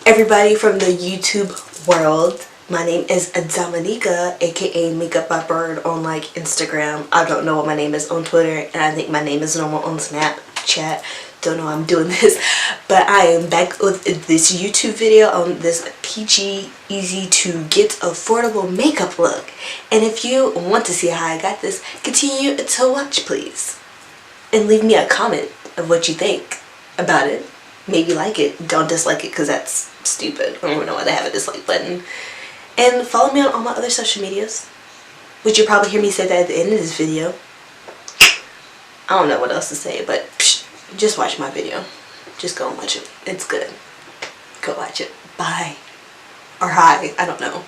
everybody from the YouTube world. My name is Dominica, aka Makeup by Bird on like Instagram. I don't know what my name is on Twitter, and I think my name is normal on Snapchat. Don't know why I'm doing this, but I am back with this YouTube video on this peachy, easy to get affordable makeup look. And if you want to see how I got this, continue to watch please. And leave me a comment of what you think about it. Maybe like it, don't dislike it because that's stupid. I don't know why they have a dislike button. And follow me on all my other social medias, which you'll probably hear me say that at the end of this video. I don't know what else to say, but just watch my video. Just go and watch it. It's good. Go watch it. Bye. Or hi. I don't know.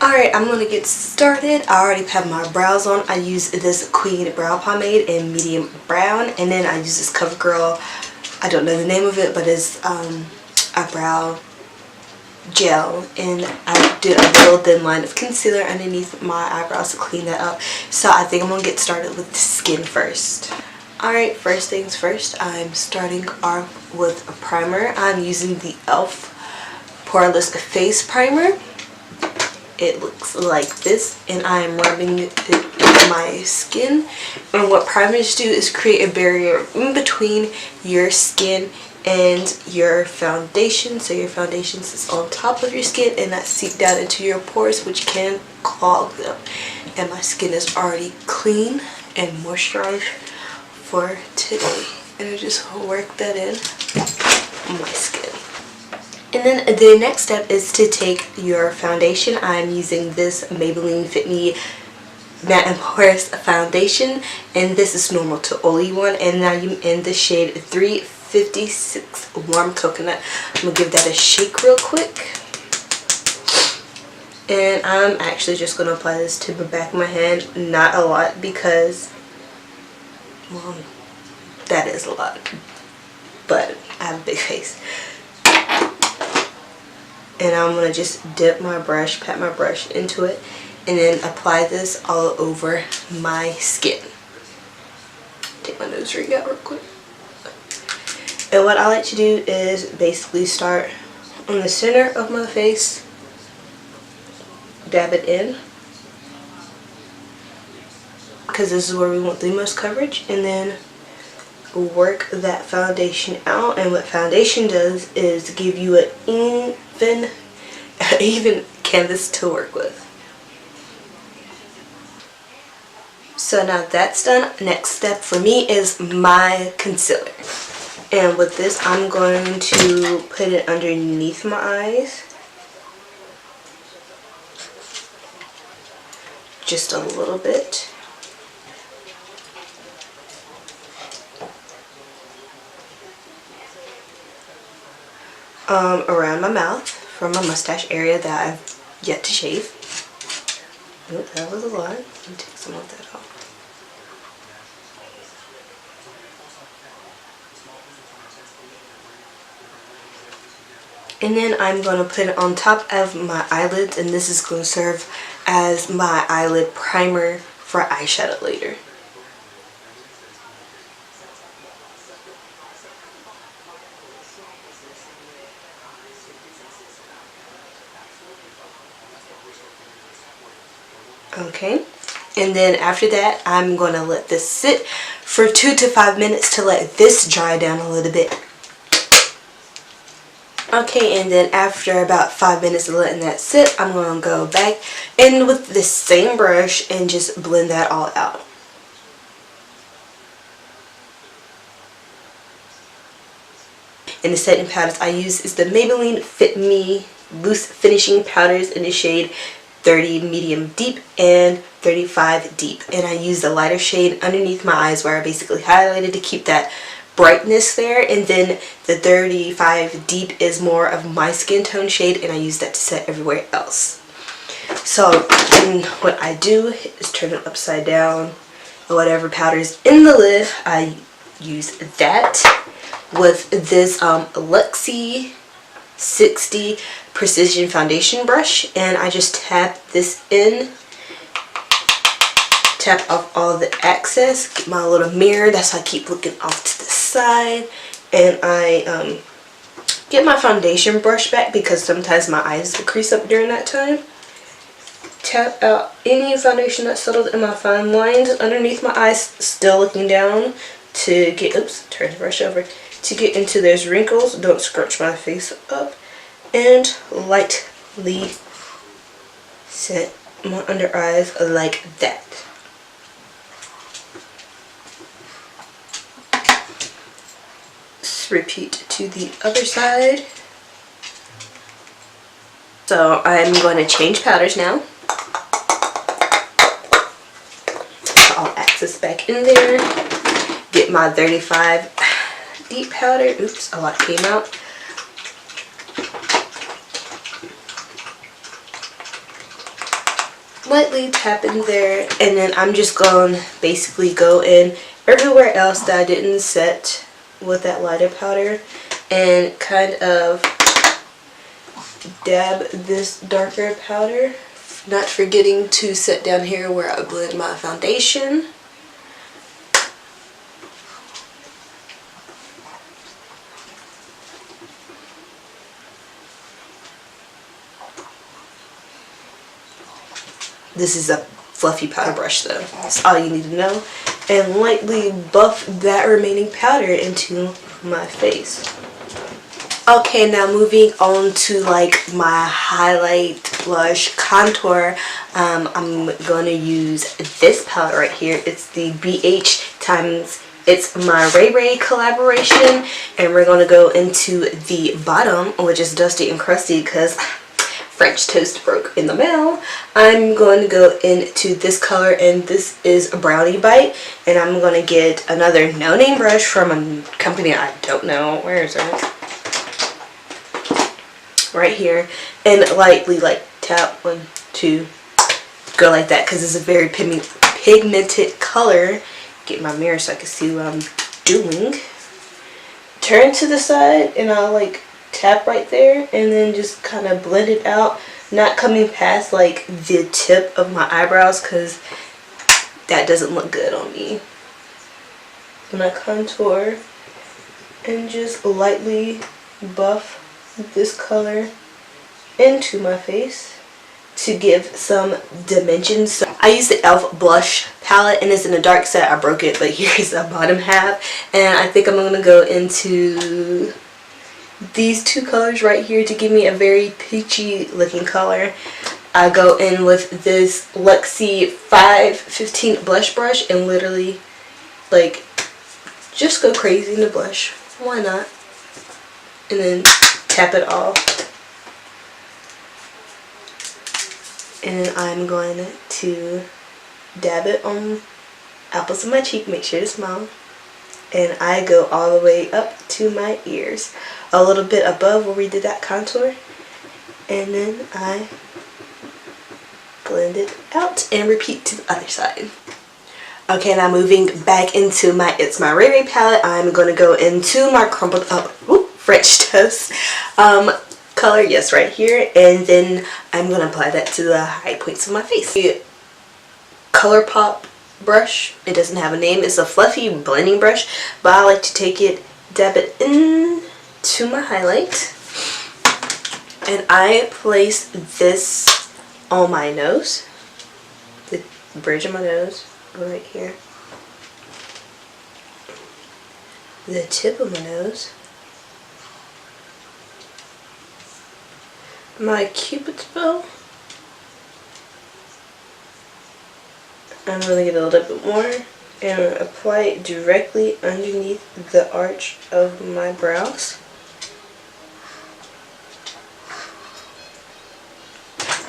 Alright, I'm going to get started. I already have my brows on. I use this Queen brow pomade in medium brown. And then I use this CoverGirl. I don't know the name of it, but it's a brow gel. And I did a little thin line of concealer underneath my eyebrows to clean that up. So I think I'm going to get started with the skin first. Alright, first things first, I'm starting off with a primer. I'm using the E.L.F. poreless face primer. It looks like this, and I am rubbing it into my skin. And what primers do is create a barrier in between your skin and your foundation. So your foundation sits on top of your skin and that seep down into your pores, which can clog them. And my skin is already clean and moisturized for today. And I just work that in my skin. And then the next step is to take your foundation. I'm using this Maybelline Fit Matte and Porous Foundation, and this is normal to oily one. And now I'm in the shade 356 Warm Coconut. I'm gonna give that a shake real quick. And I'm actually just gonna apply this to the back of my hand, not a lot because, well, that is a lot, but I have a big face. And I'm going to just dip my brush, pat my brush into it, and then apply this all over my skin. Take my nose ring out real quick. And what I like to do is basically start on the center of my face, dab it in, because this is where we want the most coverage, and then work that foundation out. And what foundation does is give you an even canvas to work with. So now that's done. Next step for me is my concealer. And with this, I'm going to put it underneath my eyes. Just a little bit. Around my mouth from my mustache area that I've yet to shave. Oh, that was a lot. Let me take some of that off. And then I'm going to put it on top of my eyelids, and this is going to serve as my eyelid primer for eyeshadow later. Okay, and then after that I'm going to let this sit for 2 to 5 minutes to let this dry down a little bit. Okay, and then after about 5 minutes of letting that sit, I'm going to go back in with the same brush and just blend that all out. And the setting powders I use is the Maybelline Fit Me Loose Finishing Powders in the shade 30 medium deep and 35 deep, and I use the lighter shade underneath my eyes where I basically highlighted to keep that brightness there, and then the 35 deep is more of my skin tone shade, and I use that to set everywhere else. So then what I do is turn it upside down, and whatever powder's in the lid, I use that with this Luxie 60 Precision Foundation brush, and I just tap this in, tap off all the excess, get my little mirror, that's why I keep looking off to the side, and I get my foundation brush back because sometimes my eyes will crease up during that time. Tap out any foundation that's settled in my fine lines underneath my eyes, still looking down to get, oops, turn the brush over, to get into those wrinkles. Don't scrunch my face up, and lightly set my under eyes like that. Let's repeat to the other side. So I'm going to change powders now. I'll access back in there. Get my 35 deep powder. Oops, a lot came out. Lightly tap in there, and then I'm just going to basically go in everywhere else that I didn't set with that lighter powder and kind of dab this darker powder, not forgetting to set down here where I blend my foundation. This is a fluffy powder brush though, that's all you need to know. And lightly buff that remaining powder into my face. Okay, now moving on to like my highlight, blush, contour. I'm going to use this palette right here. It's the BH times Itsmyrayeraye collaboration. And we're going to go into the bottom, which is dusty and crusty because French toast broke in the mail. I'm going to go into this color, and this is a Brownie Bite, and I'm going to get another no-name brush from a company I don't know. Where is it? Right here, and lightly like tap 1, 2, go like that because it's a very pigmented color. Get my mirror so I can see what I'm doing. Turn to the side, and I'll like tap right there, and then just kind of blend it out, not coming past like the tip of my eyebrows because that doesn't look good on me. And I contour and just lightly buff this color into my face to give some dimension. So I use the E.L.F blush palette, and it's in a dark set. I broke it, but here's the bottom half, and I think I'm going to go into these two colors right here to give me a very peachy looking color. I go in with this Luxie 515 blush brush and literally like just go crazy in the blush. Why not? And then tap it off. And I'm going to dab it on apples of my cheek, make sure to smile. And I go all the way up to my ears, a little bit above where we did that contour, and then I blend it out and repeat to the other side. Okay, now moving back into my Itsmyrayeraye palette, I'm going to go into my crumpled up French toast color, yes, right here, and then I'm going to apply that to the high points of my face. The ColourPop brush, it doesn't have a name, it's a fluffy blending brush, but I like to take it, dab it in to my highlight, and I place this on my nose, the bridge of my nose, right here, the tip of my nose, my cupid's bow. I'm going to get a little bit more and apply it directly underneath the arch of my brows.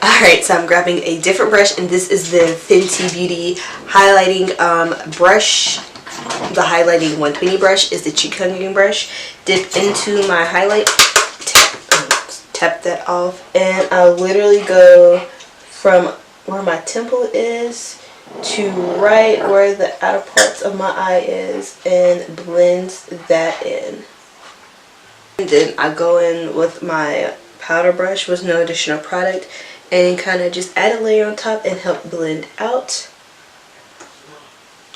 Alright, so I'm grabbing a different brush, and this is the Fenty Beauty highlighting brush. The highlighting 120 brush is the cheek hugging brush. Dip into my highlight, tap that off, and I'll literally go from where my temple is to right where the outer parts of my eye is and blends that in. And then I go in with my powder brush with no additional product and kind of just add a layer on top and help blend out.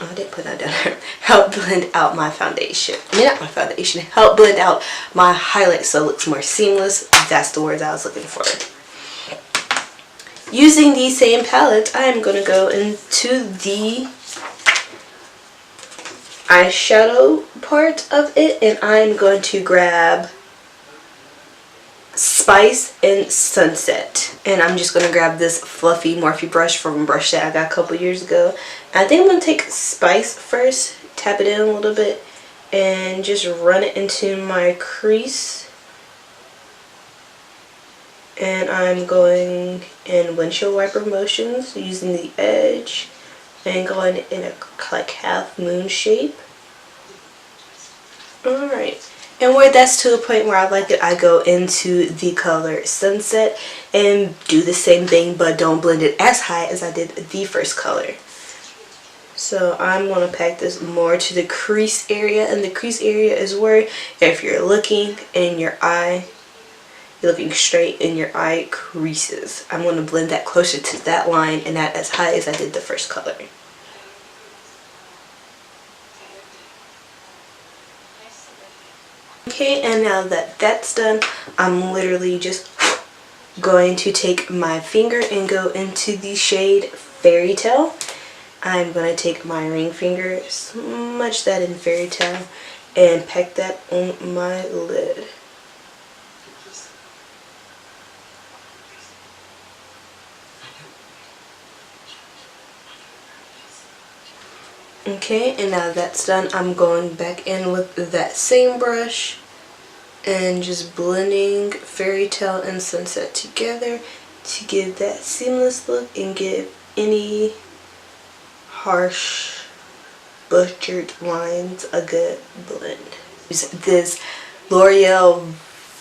Oh, I didn't put that down there. Help blend out my foundation. I mean, not my foundation. Help blend out my highlight so it looks more seamless. That's the words I was looking for. Using the same palette, I am going to go into the eyeshadow part of it, and I'm going to grab Spice and Sunset, and I'm just going to grab this fluffy Morphe brush from a brush that I got a couple years ago. I think I'm going to take Spice first, tap it in a little bit, and just run it into my crease. And I'm going in windshield wiper motions using the edge and going in a like half moon shape. Alright, and where that's to a point where I like it, I go into the color Sunset and do the same thing, but don't blend it as high as I did the first color. So I'm going to pack this more to the crease area, and the crease area is where if you're looking in your eye, you're looking straight in your eye creases. I'm going to blend that closer to that line and not as high as I did the first color. Okay, and now that that's done, I'm literally just going to take my finger and go into the shade Fairy Tale. I'm going to take my ring finger, smudge that in Fairy Tale, and pack that on my lid. Okay, and now that's done, I'm going back in with that same brush and just blending Fairy Tale and Sunset together to give that seamless look and give any harsh butchered lines a good blend. Use this L'Oreal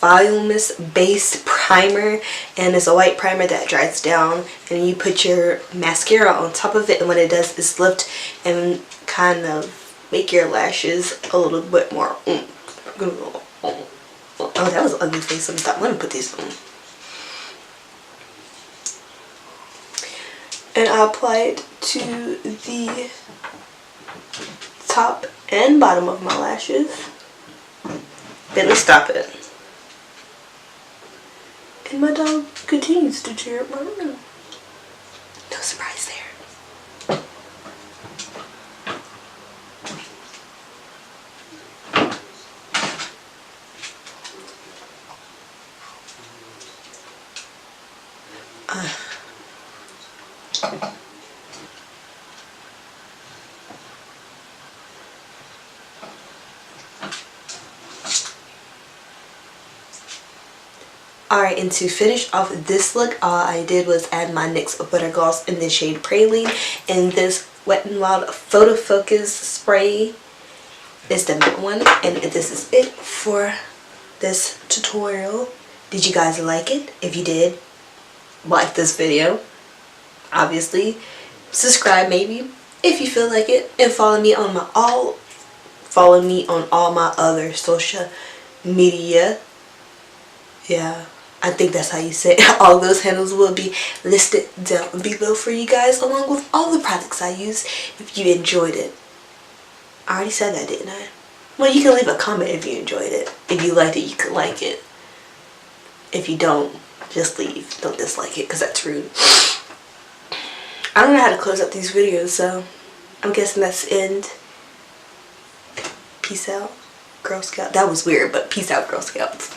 Voluminous Base Primer, and it's a white primer that dries down, and you put your mascara on top of it, and what it does is lift and kind of make your lashes a little bit more oh, that was an ugly face. I'm gonna put this on. And I apply it to the top and bottom of my lashes. Then I stop it. And my dog continues to tear up my room. No surprise there. Alright, and to finish off this look, all I did was add my NYX Butter Gloss in the shade Praline, and this Wet n Wild Photo Focus Spray is the matte one, and this is it for this tutorial. Did you guys like it? If you did, like this video, obviously. Subscribe maybe if you feel like it, and follow me on all my other social media. Yeah, I think that's how you say it. All those handles will be listed down below for you guys, along with all the products I use if you enjoyed it. I already said that, didn't I? Well, you can leave a comment if you enjoyed it. If you liked it, you could like it. If you don't, just leave. Don't dislike it, because that's rude. I don't know how to close out these videos, so I'm guessing that's the end. Peace out, Girl Scout. That was weird, but peace out, Girl Scouts.